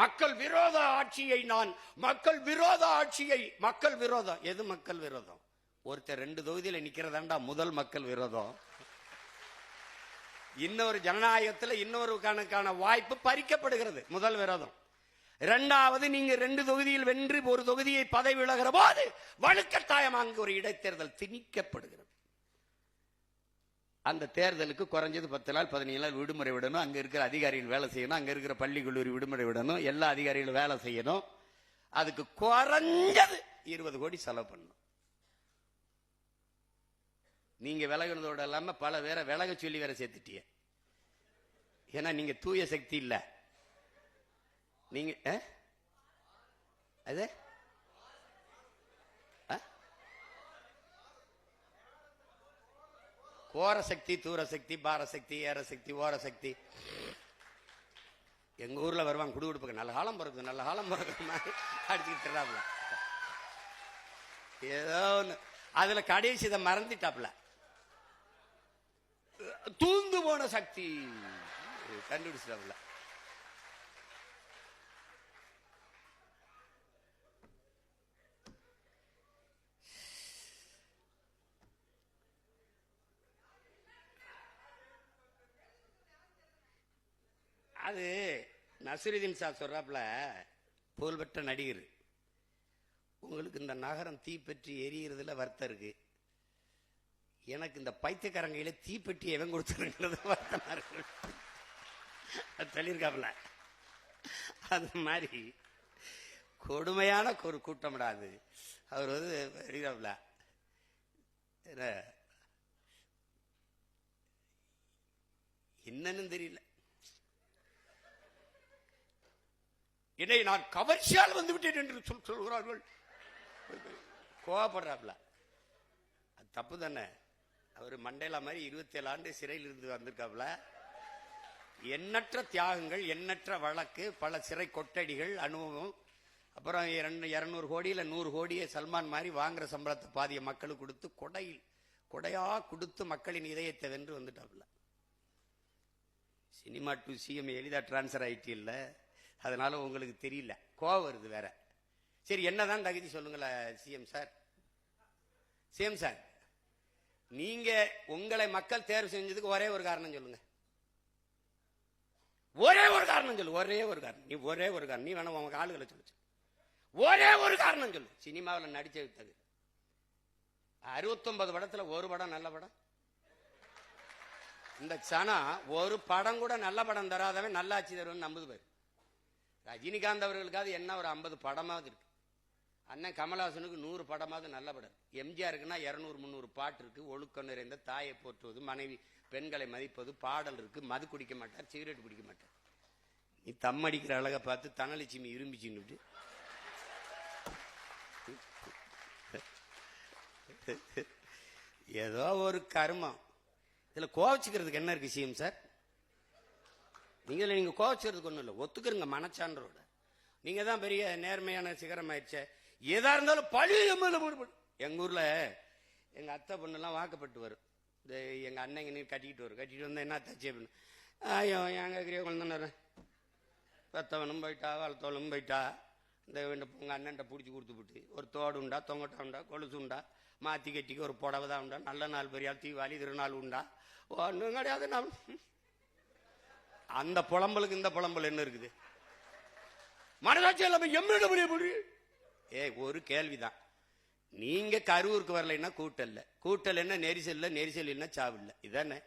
மக்கள் விரோத ஆட்சியை மக்கள் விரோதம் எது மக்கள் விரோதம்? ஒருத்தர் 2 தொகுதியில நிக்கிறதாண்டா முதல் மக்கள் விரோதம். இன்னொரு ஜனநாயகத்தில் இன்னொருக்கான வாய்ப்பு பறிக்கப்படுகிறது, முதல் விரோதம். இரண்டாவது, நீங்க 2 தொகுதியில் வென்று ஒரு தொகுதியை பதவி விலகிற போது வலுக்கட்டாயம் அங்கு ஒரு இடைத்தேர்தல் திணிக்கப்படுகிறது. அந்த தேர்தலுக்கு குறைஞ்சது 10 நாள் 15 நாள் விடுமுறை விடணும். அங்க இருக்கிற அதிகாரிகள் வேலை செய்யணும், அங்க இருக்கிற பள்ளி கல்லூரி விடுமுறை விடணும், எல்லா அதிகாரிகளும் வேலை செய்யணும். அதுக்கு குறைஞ்சது 20 கோடி செலவு பண்ணணும். நீங்க விலகினதோட இல்லாம பல பேரை விலக சொல்லி வேற சேர்த்துட்டிய. ஏன்னா நீங்க தூய சக்தி இல்ல. நீங்க அது கோர சக்தி, தூர சக்தி, பார சக்தி, ஏற சக்தி, ஓர சக்தி. எங்க ஊர்ல வருவாங்க குடுகுடுப்புக்கு, நல்ல காலம் பிறகு நல்ல காலம் பிறகு அடிச்சுக்கிட்டு ஏதோ ஒண்ணு. அதுல கடைசி இதை மறந்துட்டாப்ல, தூந்து போன சக்தி கண்டுபிடிச்சிட்டாப்ல. அது நசீருதீன் சார் சொல்றாப்ல, புகழ்பெற்ற நடிகர், உங்களுக்கு இந்த நகரம் தீப்பற்றி எரிகிறதுல வருத்தம் இருக்கு, எனக்கு இந்த பைத்தியக்காரங்கையில தீப்பெட்டி எவன் கொடுத்துருங்கிறது வருத்தமா இருக்கு சொல்லியிருக்காப்ல. அது மாதிரி கொடுமையான ஒரு கூட்டம்டாது. அவர் எழுதாப்ல, என்னன்னு தெரியல, என்னை நான் கவர்ச்சியால் வந்து விட்டேன் என்று சொல்கிறார்கள். கோவப்படுறாப்ல. அது தப்பு தானே. அவர் மண்டேலா மாதிரி 27 ஆண்டு சிறையில் இருந்து வந்திருக்காப்ல. எண்ணற்ற தியாகங்கள், எண்ணற்ற வழக்கு, பல சிறை கொட்டடிகள், அனுபவம். அப்புறம் 200 கோடியில் 100 கோடியை சல்மான் மாதிரி வாங்குற சம்பளத்தை பாதிய மக்களுக்கு கொடுத்து கொடையா கொடுத்து மக்களின் இதயத்தை வென்று வந்துட்டாப்ல. சினிமா டு சிஎம் எளிதா டிரான்ஸ்பர் ஆயிட்டு இல்லை, அதனால உங்களுக்கு தெரியல, கோவம் வருது வேற. சரி, என்னதான் தகுதி சொல்லுங்களேன் சிஎம் சார். சிஎம் சார், நீங்க உங்களை மக்கள் தேர்வு செஞ்சதுக்கு ஒரே ஒரு காரணம் சொல்லுங்க. ஒரே ஒரு காரணம் சொல்லு. ஒரே ஒரு காரணம். நீ ஒரே ஒரு காரணம், நீ வேணா உங்க ஆளுகளை சொல்லு. ஒரே ஒரு காரணம் சொல்லு. சினிமாவில் நடிச்ச விட்டது 69 படத்துல ஒரு படம் நல்ல படம். இந்த சனா ஒரு படம் கூட நல்ல படம் தராதவன் நல்லாட்சி தருவன் நம்புது பாரு. ரஜினிகாந்த் அவர்களுக்காவது என்ன ஒரு 50 படமாவது இருக்கு. அண்ணன் கமலஹாசனுக்கு 100 படமாவது நல்ல படம். எம்ஜிஆருக்குன்னா 200-300 பாட்டு இருக்கு. ஒழுக்கம் நிறைந்த தாயை போற்றுவது, மனைவி பெண்களை மதிப்பது, பாடல் இருக்கு. மது குடிக்க மாட்டார், சிகரெட் குடிக்க மாட்டார். நீ தம் அடிக்கிற அழகை பார்த்து தனலட்சுமி இரும்பிச்சுன்னு ஏதோ ஒரு கர்மம். இதுல கோவச்சுக்கிறதுக்கு என்ன இருக்கு சிஎம் சார்? நீங்க கோவச்சுக்கிறதுக்கு ஒண்ணும் இல்லை, ஒத்துக்கிறங்க மனச்சான்றோட. நீங்க தான் பெரிய நேர்மையான சிகரம் ஆயிடுச்ச. எதா இருந்தாலும் பழைய எங்க ஊர்ல எங்க அத்தை பொண்ணெல்லாம் வாக்கப்பட்டு வரும். இந்த எங்க அண்ணங்க நீர் கட்டிக்கிட்டு வரும். கட்டிட்டு வந்தா என்ன தச்சு அப்படின்னு, ஐயோ எங்க குழந்தை பெத்தவனும் போயிட்டா, வளர்த்தவனும் போயிட்டா, இந்த உங்க அண்ணன்ட்ட பிடிச்சி கொடுத்து விட்டு ஒரு தோடு உண்டா, தொங்கட்டா உண்டா, கொலுசு உண்டா, மாத்தி கட்டிக்கு ஒரு புடவை தான் உண்டா, நல்ல நாள் பெரியால் தீபாவளி திருநாள் உண்டா, ஒன்றும் கிடையாது. நான் அந்த புலம்பலுக்கு இந்த புலம்பல் என்ன இருக்குது? மனசாட்சி எல்லாமே எம்மிட முடியும். ஒரு கேள்விதான், நீங்க கரூருக்கு வரலைன்னா கூட்டல்ல, கூட்டல் என்ன நெரிசல்ல, நெரிசல் என்ன சாவில்ல. இதானே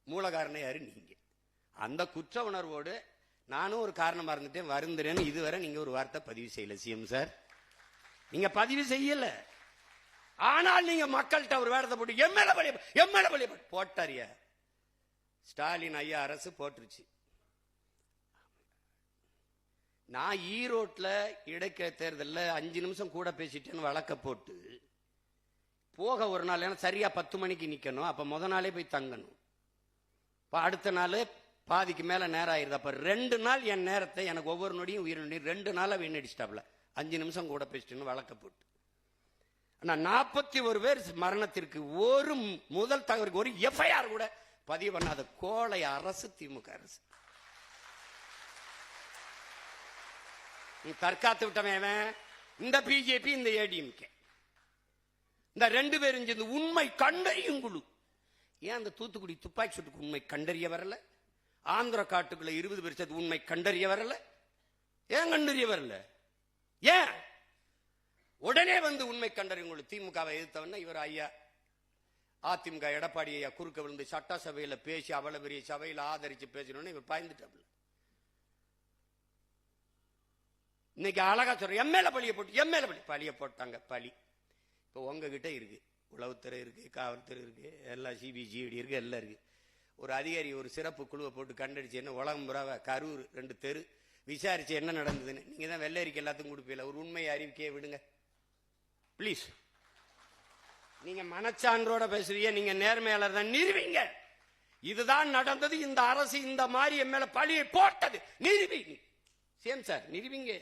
மூல காரணம் யாரு? நீங்க. அந்த குற்ற உணர்வோடு நானும் ஒரு காரணமா இருந்துட்டேன், வருந்துறேன்னு இதுவரை நீங்க ஒரு வார்த்தை பதிவு செய்யல சிஎம் சார். நீங்க பதிவு செய்யல. ஆனால் நீங்க மக்கள்கிட்ட ஒரு வேடத்தை போட்டு எம்எல்ஏ பழிய போட்டாரியா. ஸ்டாலின் ஐயா அரசு போட்டுருச்சு. நான் ஈரோட்ல இடைக்க தேர்தலில் 5 நிமிஷம் கூட பேசிட்டேன்னு வழக்க போட்டு போக ஒரு நாள், ஏன்னா சரியா 10 மணிக்கு நிக்கணும். அப்ப முத நாளே போய் தங்கணும். அடுத்த நாள் பாதிக்கு மேல நேரம் ஆயிருது. அப்ப 2 நாள் என் நேரத்தை, எனக்கு ஒவ்வொரு நொடியும் உயிர் நொடி 2 நாளா வீணடிச்சிட்டாப்ல. 5 நிமிஷம் கூட பேசிட்டேன்னு வழக்க போட்டு. ஆனா 41 பேர் மரணத்திற்கு ஒரு முதல் தகவலுக்கு ஒரு எஃப்ஐஆர் கூட பதிவு பண்ணாத கோழை அரசு திமுக அரசு. தற்காத்து விட்டவன் இந்த பிஜேபி, இந்த ஏடிஎம்கே, இந்த 2 பேரும் சேர்ந்து உண்மை கண்டறியும் குழு. ஏன் அந்த தூத்துக்குடி துப்பாக்கி சூட்டுக்கு உண்மை கண்டறிய வரல? ஆந்திர காட்டுக்குள்ள 20 பேர் சேர்த்து உண்மை கண்டறிய வரல? ஏன் கண்டறிய வரல? ஏன் உடனே வந்து உண்மை கண்டறியும் குழு? திமுகவை எதிர்த்தவன இவர் ஐயா அதிமுக எடப்பாடி ஐயா குறுக்க விழுந்து சட்டசபையில பேசி அவ்வளவு பெரிய சபையில ஆதரிச்சு பேசணும்னு இவர் பாய்ந்துட்டாப்ல. இன்னைக்கு அழகா சொல்ற எம்எல்ஏ பழிய போட்டு, எம்எல்ஏ பழிய போட்டாங்க. பழி இப்ப உங்ககிட்ட இருக்கு, உளவுத்துறை இருக்கு, காவல்துறை இருக்கு, எல்லாம் சிபிசிஐடி இருக்கு, எல்லாம் இருக்கு. ஒரு அதிகாரி ஒரு சிறப்பு குழுவை போட்டு கண்டடிச்சு என்ன உலகம் புறாவ கரூர் 2 தெரு விசாரிச்சு என்ன நடந்ததுன்னு நீங்க தான் வெள்ளரிக்கை எல்லாத்துக்கும் கொடுப்பீல. ஒரு உண்மையை அறிவிக்கையை விடுங்க பிளீஸ். நீங்க மனச்சான்றோட பேசுறீங்க, நீங்க நேர்மையாளர் தான், நிறுவீங்க. இதுதான் நடந்தது, இந்த அரசு இந்த மாதிரி என் மேல பழியை போட்டது, நிறுவீங்க. Same sir, நிறுவீங்க.